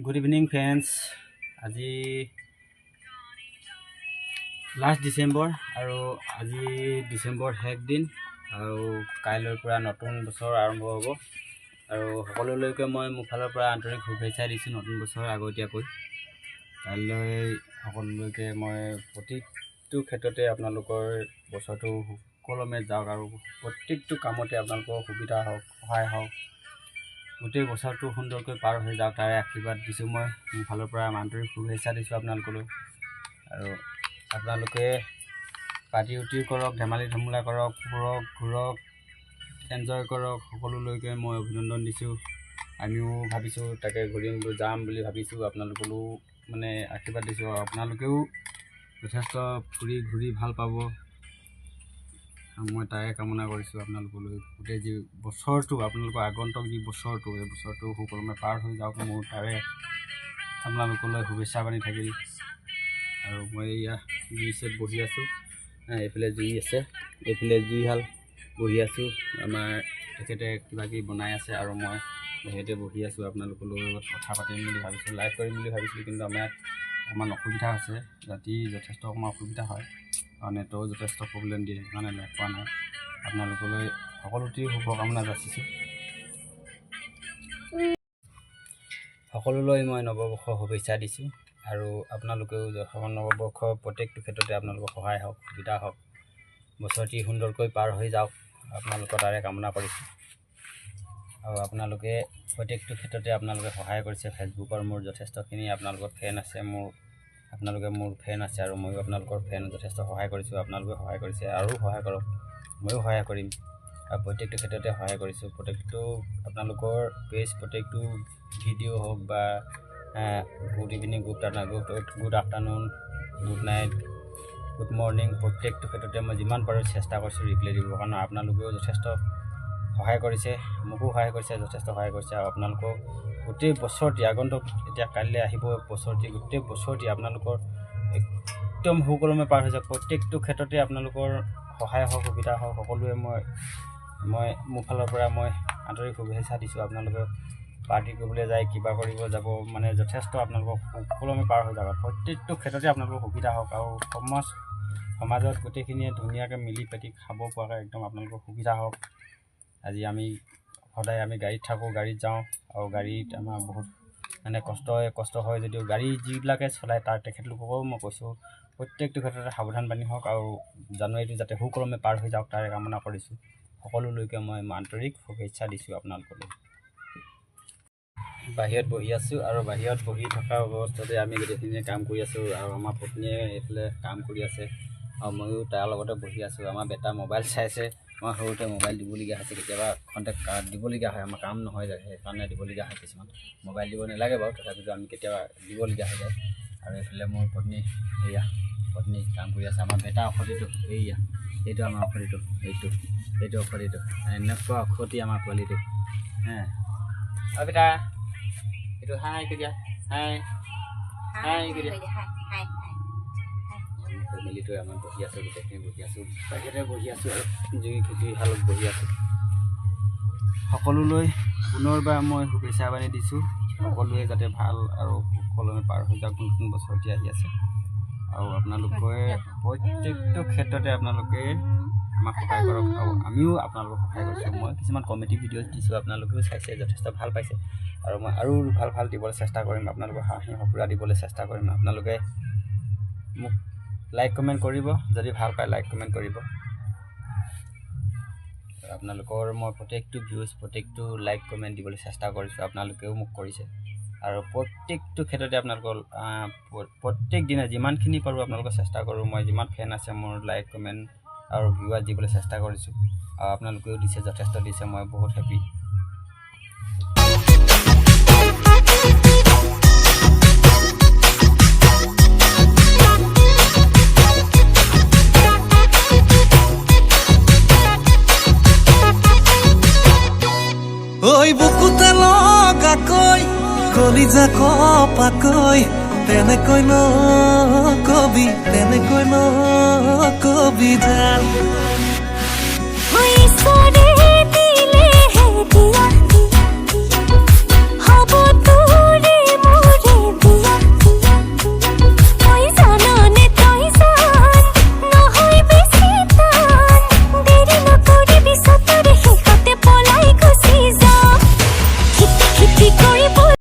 Good evening, friends. আজি last December আৰু আজি ডিসেম্বৰ শেষ দিন আৰু কাইলৈৰ পৰা নতুন বছৰ আৰম্ভ হ'ব আৰু সকলোলৈকে মই মোৰ ফালৰ পৰা আন্তৰিক শুভেচ্ছা দিছোঁ নতুন বছৰ আগতীয়াকৈ। কাইলৈ সকলোলৈকে মই প্ৰতিটো ক্ষেত্ৰতে আপোনালোকৰ বছৰটো সুকলমে যাওক আৰু প্ৰত্যেকটো কামতে আপোনালোকৰ সুবিধা হওক, সহায় হওক, গোটেই বছৰটো সুন্দৰকৈ পাৰ হৈ যাওক তাৰে আশীৰ্বাদ দিছোঁ। মই মোৰ ফালৰ পৰা আন্তৰিক শুভেচ্ছা দিছোঁ আপোনালোকলৈ। আৰু আপোনালোকে পাৰ্টি উটি কৰক, ধেমালি ধুমুলা কৰক, ফুৰক ঘূৰক, এনজয় কৰক, সকলোলৈকে মই অভিনন্দন দিছোঁ। আমিও ভাবিছোঁ তাকে ঘূৰিম যাম বুলি ভাবিছোঁ, আপোনালোকলৈও মানে আশীৰ্বাদ দিছোঁ। আপোনালোকেও যথেষ্ট ফুৰি ঘূৰি ভাল পাব, মই তাৰে কামনা কৰিছোঁ আপোনালোকলৈ। গোটেই যি বছৰটো আপোনালোকৰ আগন্তুক যি বছৰটো, এই বছৰটো সুকলমে পাৰ হৈ যাওক, মোৰ তাৰে আপোনালোকলৈ শুভেচ্ছা বাণী থাকিল। আৰু মই এয়া জুই চেট বহি আছোঁ, এইফালে জুই আছে, এইফালে জুইশাল বহি আছোঁ। আমাৰ তেখেতে কিবা কিবি বনাই আছে আৰু মই বাহিৰতে বহি আছোঁ। আপোনালোকৰ লগত কথা পাতিম বুলি ভাবিছোঁ, লাইভ কৰিম বুলি ভাবিছিলোঁ, কিন্তু আমাৰ অকণমান অসুবিধা হৈছে, ৰাতি যথেষ্ট অকণমান অসুবিধা হয় আৰু নেটৰো যথেষ্ট প্ৰব্লেম দিয়ে, সেইকাৰণে লাইভ পোৱা নাই। আপোনালোকলৈ সকলোতে শুভকামনা যাচিছোঁ। সকলোলৈ মই নৱবৰ্ষৰ শুভেচ্ছা দিছোঁ আৰু আপোনালোকেও নৱবৰ্ষৰ প্ৰত্যেকটো ক্ষেত্ৰতে আপোনালোকৰ সহায় হওক, সুবিধা হওক, বছৰটি সুন্দৰকৈ পাৰ হৈ যাওক, আপোনালোকৰ তাৰে কামনা কৰিছোঁ। আৰু আপোনালোকে প্ৰত্যেকটো ক্ষেত্ৰতে আপোনালোকে সহায় কৰিছে। ফেচবুকৰ মোৰ যথেষ্টখিনি আপোনালোকৰ ফেন আছে, আপোনালোকে মোৰ ফেন আছে আৰু ময়ো আপোনালোকৰ ফেন, যথেষ্ট সহায় কৰিছোঁ। আপোনালোকে সহায় কৰিছে আৰু সহায় কৰক, ময়ো সহায় কৰিম আৰু প্ৰত্যেকটো ক্ষেত্ৰতে সহায় কৰিছোঁ। প্ৰত্যেকটো আপোনালোকৰ পেজ, প্ৰত্যেকটো ভিডিঅ' হওক বা good evening, good afternoon, good night, good morning, প্ৰত্যেকটো ক্ষেত্ৰতে মই যিমান পাৰোঁ চেষ্টা কৰিছোঁ ৰিপ্লাই দিবৰ কাৰণে। আপোনালোকেও যথেষ্ট সহায় কৰিছে, মোকো সহায় কৰিছে, যথেষ্ট সহায় কৰিছে। আৰু আপোনালোকক গোটেই বছৰটি আগন্তুক, এতিয়া কাইলৈ আহিব বছৰটি, গোটেই বছৰটি আপোনালোকৰ একদম সুকলমে পাৰ হৈ যাওক। প্ৰত্যেকটো ক্ষেত্ৰতে আপোনালোকৰ সহায় হওক, সুবিধা হওক, সকলোৱে মই মোৰ ফালৰ পৰা মই আন্তৰিক শুভেচ্ছা দিছোঁ। আপোনালোকে পাৰ্টি কৰিবলৈ যায়, কিবা কৰিব যাব, মানে যথেষ্ট আপোনালোকক সুকলমে পাৰ হৈ যাব। প্ৰত্যেকটো ক্ষেত্ৰতে আপোনালোকৰ সুবিধা হওক আৰু সমাজত গোটেইখিনিয়ে ধুনীয়াকৈ মিলি পাতি খাব পৰাকৈ একদম আপোনালোকৰ সুবিধা হওক। আজি সদায় আমি গাড়ীত থাকোঁ, গাড়ীত যাওঁ আৰু গাড়ীত আমাৰ বহুত মানে কষ্ট হয় যদিও গাড়ী যিবিলাকে চলায় তেখেতলোককো মই কৈছোঁ প্ৰত্যেকটো ক্ষেত্ৰতে সাৱধান বানী হওক আৰু জানুৱাৰীটো যাতে সুকলমে পাৰ হৈ যাওক তাৰে কামনা কৰিছোঁ। সকলোলৈকে মই আন্তৰিক শুভেচ্ছা দিছোঁ আপোনালোকলৈ। বাহিৰত বহি আছোঁ আৰু বাহিৰত বহি থকা অৱস্থাতে আমি গোটেইখিনিয়ে কাম কৰি আছোঁ আৰু আমাৰ পত্নীয়ে এইফালে কাম কৰি আছে আৰু ময়ো তাৰ লগতে বহি আছোঁ। আমাৰ বেটা মোবাইল চাইছে, মই সৰুতে মোবাইল দিবলগীয়া হৈছে, কেতিয়াবা খন্তেক দিবলগীয়া হয়, আমাৰ কাম নহয় যায়, সেইকাৰণে দিবলগীয়া হয়। কিছুমান মোবাইল দিব নালাগে বাৰু, তথাপিতো আমি কেতিয়াবা দিবলগীয়া হৈ যায়। আৰু এইফালে মোৰ পত্নী কাম কৰি আছে। আমাৰ বেটা অখতিটো এইটো আমাৰ অখতিটো, এইটো অখতিটো, এনেকুৱা অখতি আমাৰ পোৱালিটো। আৰু বেটা এইটো হাই কৈ দিয়া, হাই কৈ দিয়া। ফেমিলিটোৱে আমাৰ বহি আছোঁ, গোটেইখিনি বহি আছোঁ, বাহিৰতে বহি আছোঁ আৰু জুইশালত বহি আছোঁ। সকলোলৈ পুনৰবাৰ মই শুভেচ্ছা বাণী দিছোঁ। সকলোৱে যাতে ভাল আৰু সুকলমে পাৰ হৈ যাওক, নতুন বছৰটি আহি আছে আৰু আপোনালোকে প্ৰত্যেকটো ক্ষেত্ৰতে আপোনালোকে আমাক সহায় কৰক আৰু আমিও আপোনালোকক সহায় কৰিছোঁ। মই কিছুমান কমেডি ভিডিঅ'জ দিছোঁ, আপোনালোকেও চাইছে, যথেষ্ট ভাল পাইছে আৰু মই আৰু ভাল দিবলৈ চেষ্টা কৰিম, আপোনালোকক হাঁহি সঁফুৰা দিবলৈ চেষ্টা কৰিম। আপোনালোকে মোক লাইক কমেণ্ট কৰিব, যদি ভাল পায় লাইক কমেণ্ট কৰিব। আপোনালোকৰ মই প্ৰত্যেকটো ভিউজ, প্ৰত্যেকটো লাইক কমেণ্ট দিবলৈ চেষ্টা কৰিছোঁ, আপোনালোকেও মোক কৰিছে। আৰু প্ৰত্যেকটো ক্ষেত্ৰতে আপোনালোকৰ প্ৰত্যেক দিনা যিমানখিনি পাৰোঁ আপোনালোকক চেষ্টা কৰোঁ। মই যিমান ফেন আছে মোৰ লাইক কমেণ্ট আৰু ভিউৱাৰ্ছ দিবলৈ চেষ্টা কৰিছোঁ আৰু আপোনালোকেও দিছে, যথেষ্ট দিছে, মই বহুত হেপী। ঐ বুকুতে লগাকৈ কলিজা কপাকৈ তেনেকৈ নকবি জান।